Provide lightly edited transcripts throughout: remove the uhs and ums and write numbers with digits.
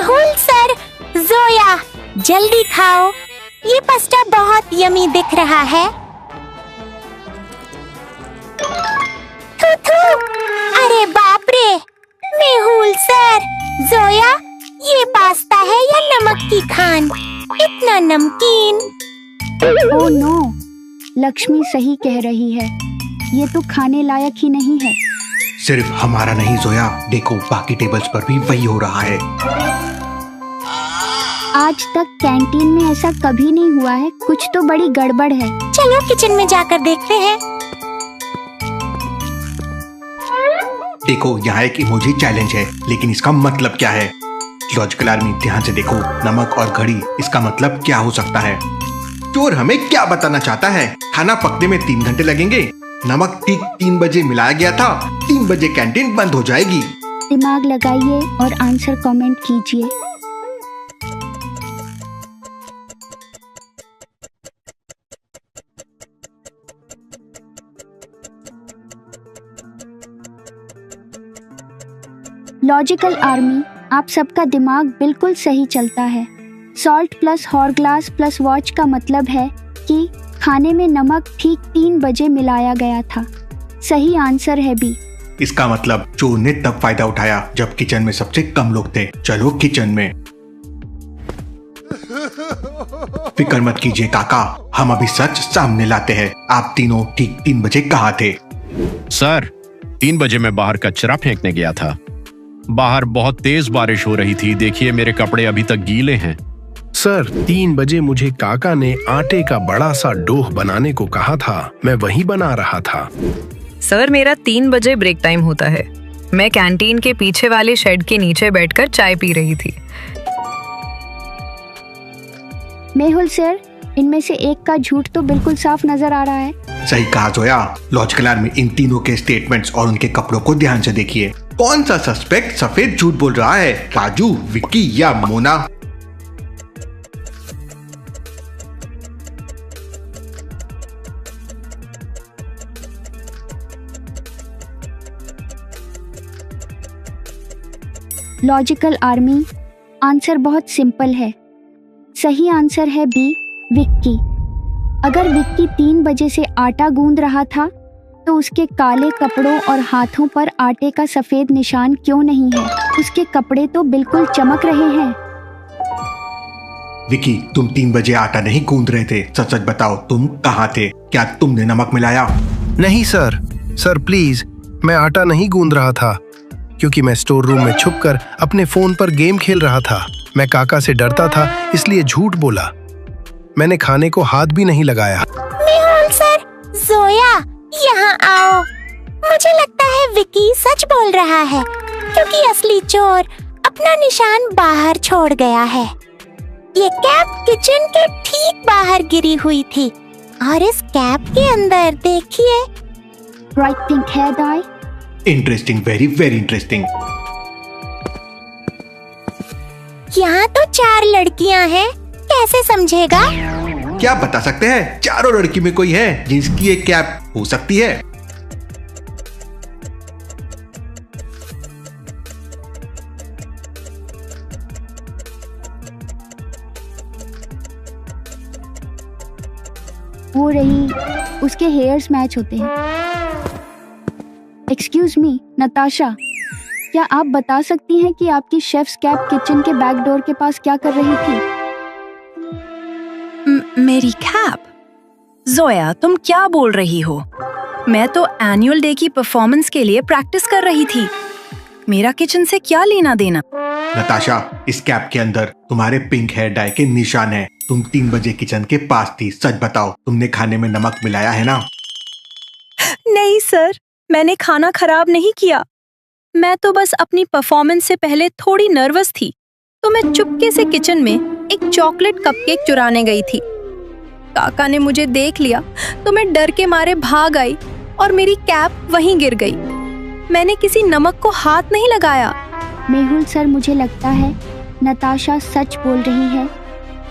Mehul sir, Zoya, जल्दी खाओ, ये पास्ता बहुत यमी दिख रहा है। थू थू, अरे बाप रे, मेहुल सर, जोया, ये पास्ता है या नमक की खान? इतना नमकीन। ओह नो, लक्ष्मी सही कह रही है, ये तो खाने लायक ही नहीं है। सिर्फ हमारा नहीं जोया, देखो बाकी टेबल्स पर भी वही हो रहा है। आज तक कैंटीन में ऐसा कभी नहीं हुआ है, कुछ तो बड़ी गड़बड़ है। चलो किचन में जाकर देखते हैं। देखो यहाँ एक इमोजी चैलेंज है, लेकिन इसका मतलब क्या है? लॉजिकल आर्मी ध्यान से देखो, नमक और घड़ी, इसका मतलब क्या हो सकता है? चोर हमें क्या बताना चाहता है? खाना पकने में 3 घंटे लगेंगे, नमक ठीक 3 बजे मिलाया गया था, 3 बजे कैंटीन बंद हो जाएगी। दिमाग लगाइए और आंसर कमेंट कीजिए। लॉजिकल आर्मी, आप सबका दिमाग बिल्कुल सही चलता है। सॉल्ट प्लस हॉरग्लास प्लस वॉच का मतलब है कि खाने में नमक ठीक 3 बजे मिलाया गया था। सही आंसर है बी। इसका मतलब चोर ने तब फायदा उठाया जब किचन में सबसे कम लोग थे। चलो किचन में। फिक्र मत कीजिए काका, हम अभी सच सामने लाते हैं। आप तीनों ठीक 3 बजे कहाँ थे? सर, 3 बजे मैं बाहर कचरा फेंकने गया था। बाहर बहुत तेज बारिश हो रही थी, देखिए मेरे कपड़े अभी तक गीले हैं। सर, 3 बजे मुझे काका ने आटे का बड़ा सा डोह बनाने को कहा था, मैं वही बना रहा था। सर, मेरा 3 बजे ब्रेक टाइम होता है। मैं कैंटीन के पीछे वाले शेड के नीचे बैठकर चाय पी रही थी। मेहुल सर, इनमें से एक का झूठ तो बिल्कुल साफ नजर आ रहा है। सही कहा जोया। लॉजिकल आर्मी, इन तीनों के स्टेटमेंट्स और उनके कपड़ों को ध्यान से देखिए। कौन सा सस्पेक्ट सफेद झूठ बोल रहा है? राजू, विक्की या मोना? लॉजिकल आर्मी, आंसर बहुत सिंपल है। सही आंसर है बी, विक्की। अगर विक्की 3 बजे से आटा गूंद रहा था तो उसके काले कपड़ों और हाथों पर आटे का सफेद निशान क्यों नहीं है? उसके कपड़े तो बिल्कुल चमक रहे हैं। विक्की, तुम 3 बजे आटा नहीं गूंद रहे थे, सच सच बताओ तुम कहाँ थे? क्या तुमने नमक मिलाया? नहीं सर, सर प्लीज, मैं आटा नहीं गूंद रहा था, क्योंकि मैं स्टोर रूम में छुपकर अपने फोन पर गेम खेल रहा था। मैं काका से डरता था, इसलिए झूठ बोला। मैंने खाने को हाथ भी नहीं लगाया। मेहुल सर, जोया, यहाँ आओ। मुझे लगता है विक्की सच बोल रहा है, क्योंकि असली चोर अपना निशान बाहर छोड़ गया है। ये कैप किचन के ठीक बाहर गिरी हुई थी और इस कैप के अंदर देखिए। राइट थिंक है दाई। Interesting, very very interesting. यहाँ तो 4 लड़कियाँ हैं, कैसे समझेगा? क्या बता सकते हैं? चारों लड़की में कोई है जिसकी एक कैप हो सकती है? वो रही, उसके हेयर्स मैच होते हैं। एक्सक्यूज मी, नताशा, क्या आप बता सकती हैं कि आपकी शेफ्स कैप किचन के बैक डोर के पास क्या कर रही थी? मेरी कैप? जोया, तुम क्या बोल रही हो? मैं तो एनुअल डे की परफॉर्मेंस के लिए प्रैक्टिस कर रही थी। मेरा किचन से क्या लेना देना? नताशा, इस कैप के अंदर तुम्हारे पिंक हेयर डाई के निशान हैं। तुम 3 बजे किचन के पास थी, सच बताओ तुमने खाने में नमक मिलाया है ना? नहीं सर, मैंने खाना खराब नहीं किया। मैं तो बस अपनी परफॉर्मेंस से पहले थोड़ी नर्वस थी, तो मैं चुपके से किचन में एक चॉकलेट कपकेक चुराने गई थी। काका ने मुझे देख लिया तो मैं डर के मारे भाग आई और मेरी कैप वहीं गिर गई। मैंने किसी नमक को हाथ नहीं लगाया। मेहुल सर, मुझे लगता है नताशा सच बोल रही है।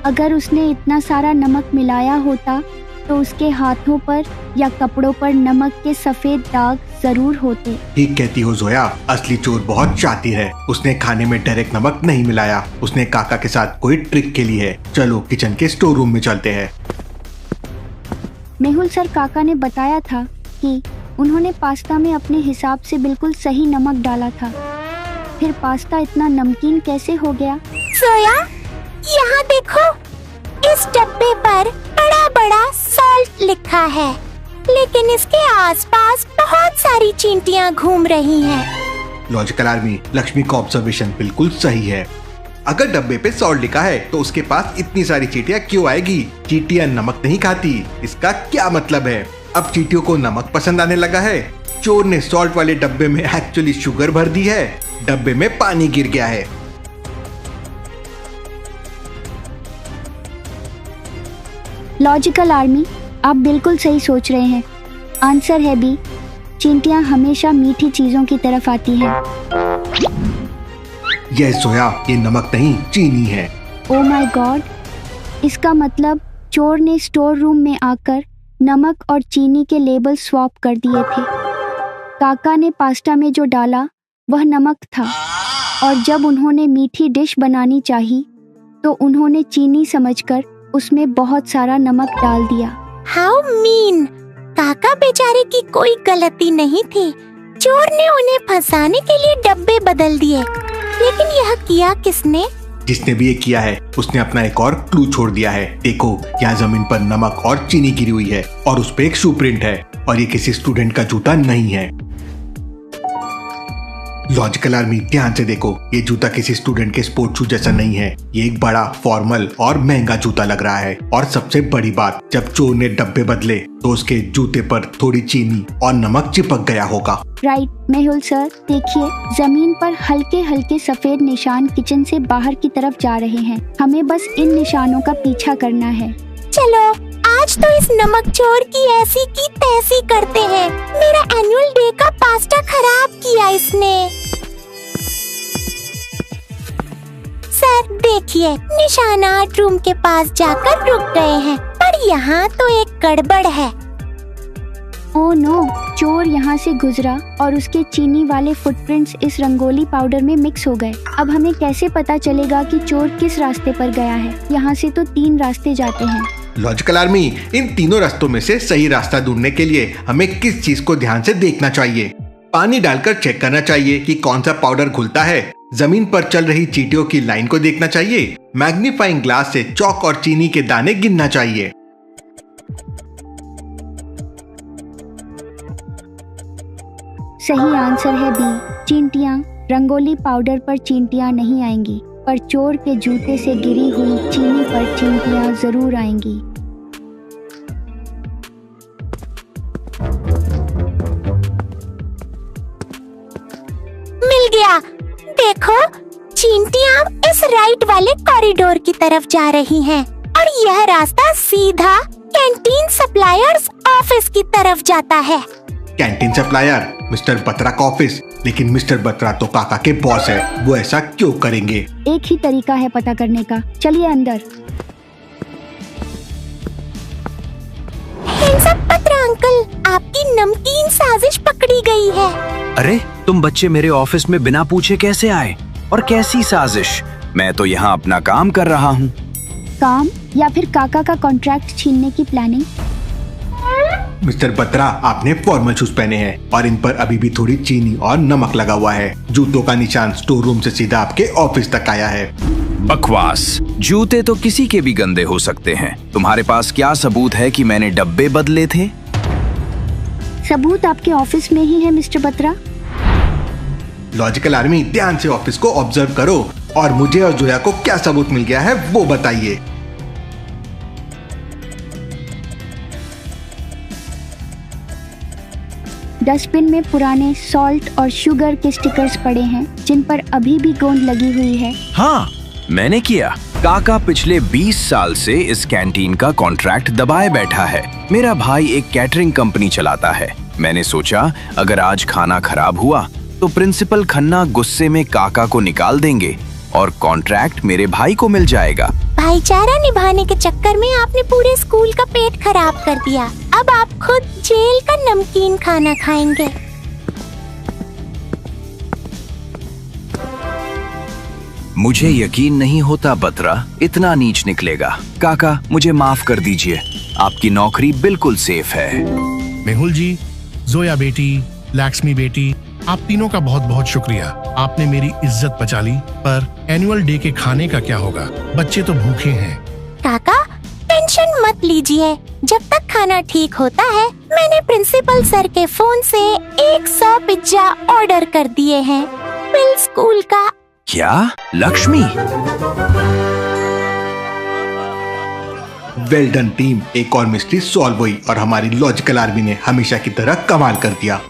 अगर उसने इतना सारा नमक मिलाया होता तो उसके हाथों पर या कपड़ों पर नमक के सफेद दाग जरूर होते। ठीक कहती हो जोया, असली चोर बहुत शातिर है। उसने खाने में डायरेक्ट नमक नहीं मिलाया, उसने काका के साथ कोई ट्रिक खेली है। चलो किचन के स्टोर रूम में चलते हैं। मेहुल सर, काका ने बताया था कि उन्होंने पास्ता में अपने हिसाब से बिल्कुल सही नमक डाला था। फिर पास्ता इतना नमकीन कैसे हो गया? जोया, यहाँ देखो, इस डब्बे पर बड़ा बड़ा सॉल्ट लिखा है, लेकिन इसके आसपास बहुत सारी चींटियाँ घूम रही हैं। लॉजिकल आर्मी, लक्ष्मी का ऑब्जर्वेशन बिल्कुल सही है। अगर डब्बे पे सॉल्ट लिखा है तो उसके पास इतनी सारी चींटियाँ क्यों आएगी? चींटियाँ नमक नहीं खाती, इसका क्या मतलब है? अब चींटियों को नमक पसंद आने लगा है। चोर ने सॉल्ट वाले डब्बे में एक्चुअली शुगर भर दी है। डब्बे में पानी गिर गया है। लॉजिकल आर्मी, आप बिल्कुल सही सोच रहे हैं। आंसर है बी, चींटियां हमेशा मीठी चीजों की तरफ आती हैं। यह जोया, ये नमक नहीं चीनी है। ओ माय गॉड, इसका मतलब चोर ने स्टोर रूम में आकर नमक और चीनी के लेबल स्वैप कर दिए थे। काका ने पास्ता में जो डाला वह नमक था, और जब उन्होंने मीठी डिश बनानी चाही तो उन्होंने चीनी समझकर उसमें बहुत सारा नमक डाल दिया। How mean! काका बेचारे की कोई गलती नहीं थी। चोर ने उन्हें फंसाने के लिए डब्बे बदल दिए। लेकिन यह किया किसने? जिसने भी ये किया है उसने अपना एक और क्लू छोड़ दिया है। देखो, यहाँ जमीन पर नमक और चीनी गिरी हुई है और उस पे एक शू प्रिंट है, और ये किसी स्टूडेंट का जूता नहीं है। लॉजिकल आर्मी, ध्यान से देखो, ये जूता किसी स्टूडेंट के स्पोर्ट शू जैसा नहीं है। ये एक बड़ा फॉर्मल और महंगा जूता लग रहा है। और सबसे बड़ी बात, जब चोर ने डब्बे बदले तो उसके जूते पर थोड़ी चीनी और नमक चिपक गया होगा। राइट मेहुल सर, देखिए जमीन पर हल्के हल्के सफेद निशान किचन से बाहर की तरफ जा रहे हैं। हमें बस इन निशानों का पीछा करना है। चलो, आज तो इस नमक चोर की ऐसी की तैसी करते हैं। मेरा एनुअल डे का पास्ता खराब किया इसने। सर देखिए, निशान आर्ट रूम के पास जाकर रुक गए हैं, पर यहाँ तो एक गड़बड़ है। ओह नो, चोर यहाँ से गुजरा और उसके चीनी वाले फुटप्रिंट्स इस रंगोली पाउडर में मिक्स हो गए। अब हमें कैसे पता चलेगा कि चोर किस रास्ते पर गया है? यहाँ से तो 3 रास्ते जाते हैं। लॉजिकल आर्मी, इन तीनों रास्तों में से सही रास्ता ढूंढने के लिए हमें किस चीज को ध्यान से देखना चाहिए? पानी डालकर चेक करना चाहिए कि कौन सा पाउडर घुलता है। जमीन पर चल रही चींटियों की लाइन को देखना चाहिए। मैग्नीफाइंग ग्लास से चौक और चीनी के दाने गिनना चाहिए। सही आंसर है बी, चींटियां। रंगोली पाउडर पर चींटियां नहीं आएंगी, पर चोर के जूते से गिरी हुई चीनी पर चींटियां जरूर आएंगी। मिल गया। देखो, चींटियां इस राइट वाले कॉरिडोर की तरफ जा रही हैं, और यह रास्ता सीधा कैंटीन सप्लायर्स ऑफिस की तरफ जाता है। कैंटीन सप्लायर, मिस्टर बत्रा का ऑफिस। लेकिन मिस्टर बत्रा तो काका के बॉस है, वो ऐसा क्यों करेंगे? एक ही तरीका है पता करने का। चलिए अंदर। बत्रा अंकल, आपकी नमकीन साजिश पकड़ी गई है। अरे, तुम बच्चे मेरे ऑफिस में बिना पूछे कैसे आए? और कैसी साजिश? मैं तो यहाँ अपना काम कर रहा हूँ। काम या फिर काका का कॉन्ट्रैक्ट छीनने की प्लानिंग? मिस्टर बत्रा, आपने फॉर्मल शूज पहने हैं और इन पर अभी भी थोड़ी चीनी और नमक लगा हुआ है। जूतों का निशान स्टोर रूम से सीधा आपके ऑफिस तक आया है। बकवास, जूते तो किसी के भी गंदे हो सकते हैं। तुम्हारे पास क्या सबूत है कि मैंने डब्बे बदले थे? सबूत आपके ऑफिस में ही है मिस्टर बत्रा। लॉजिकल आर्मी, ध्यान से ऑफिस को ऑब्जर्व करो और मुझे और जोया को क्या सबूत मिल गया है वो बताइए। डस्टबिन में पुराने सॉल्ट और शुगर के स्टिकर्स पड़े हैं, जिन पर अभी भी गोंद लगी हुई है। हाँ, मैंने किया। काका पिछले 20 साल से इस कैंटीन का कॉन्ट्रैक्ट दबाए बैठा है। मेरा भाई एक कैटरिंग कंपनी चलाता है। मैंने सोचा अगर आज खाना खराब हुआ तो प्रिंसिपल खन्ना गुस्से में काका को निकाल देंगे और कॉन्ट्रैक्ट मेरे भाई को मिल जाएगा। भाईचारा निभाने के चक्कर में आपने पूरे स्कूल का पेट खराब कर दिया। अब आप खुद जेल का नमकीन खाना खाएंगे। मुझे यकीन नहीं होता बत्रा इतना नीच निकलेगा। काका मुझे माफ कर दीजिए, आपकी नौकरी बिल्कुल सेफ है। मेहुल जी, जोया बेटी, लक्ष्मी बेटी, आप तीनों का बहुत बहुत शुक्रिया। आपने मेरी इज्जत बचा ली। पर एनुअल डे के खाने का क्या होगा? बच्चे तो भूखे हैं। काका टेंशन मत लीजिए, जब तक खाना ठीक होता है मैंने प्रिंसिपल सर के फोन से 100 पिज्जा ऑर्डर कर दिए हैं। बिल स्कूल का। क्या लक्ष्मी? वेल डन टीम, एक और मिस्ट्री सॉल्व हुई और हमारी लॉजिकल आर्मी ने हमेशा की तरह कमाल कर दिया।